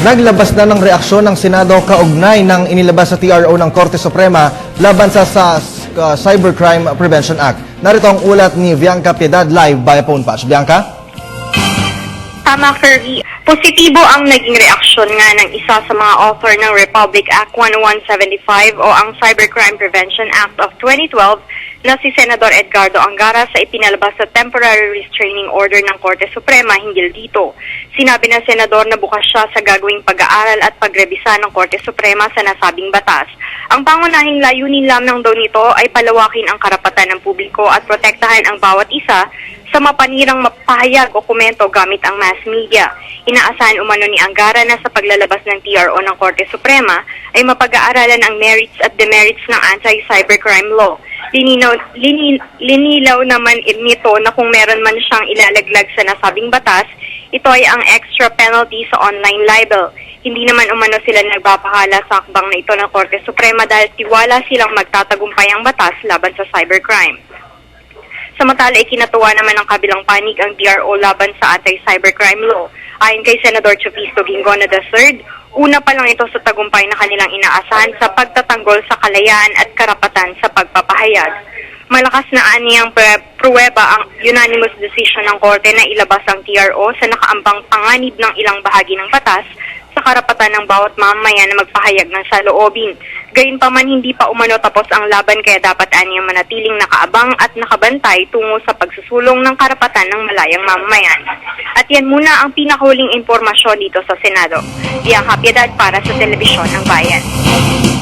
Naglabas na ng reaksyon ng Senado kaugnay ng inilabas sa TRO ng Korte Suprema laban sa Cybercrime Prevention Act. Narito ang ulat ni Bianca Piedad live by phone patch. Bianca? Tama, Kirby. Positibo ang naging reaksyon nga ng isa sa mga author ng Republic Act 10175 o ang Cybercrime Prevention Act of 2012 na si Senador Edgardo Angara sa ipinalabas sa Temporary Restraining Order ng Korte Suprema hinggil dito. Sinabi ng Senador na bukas siya sa gagawing pag-aaral at pagrebisa ng Korte Suprema sa nasabing batas. Ang pangunahing layunin lamang daw nito ay palawakin ang karapatan ng publiko at protektahan ang bawat isa sa mapanirang mapahayag o komento gamit ang mass media. Inaasahan umano ni Angara na sa paglalabas ng TRO ng Korte Suprema ay mapag-aaralan ang merits at demerits ng anti-cybercrime law. Linilaw naman nito na kung meron man siyang ilalaglag sa nasabing batas, ito ay ang extra penalty sa online libel. Hindi naman umano sila nagpapahala sa akbang na ito ng Korte Suprema dahil tiwala silang magtatagumpay ang batas laban sa cybercrime. Samantala, ikinatuwa naman ng kabilang panig ang TRO laban sa anti-cybercrime law. Ayon kay Senador Chupisto Ginggona III, una pa lang ito sa tagumpay na kanilang inaasahan sa pagtatanggol sa kalayaan at karapatan sa pagpapahayag. Malakas na aniyang pruweba ang unanimous decision ng Korte na ilabas ang TRO sa nakaambang panganib ng ilang bahagi ng batas sa karapatan ng bawat mamamayan na magpahayag ng saloobin. Gayunpaman, hindi pa umano tapos ang laban kaya dapat aniyang manatiling nakaabang at nakabantay tungo sa pagsusulong ng karapatan ng malayang mamamayan. At yan muna ang pinakahuling impormasyon dito sa Senado. Bianca Piedad para sa Telebisyon ng Bayan.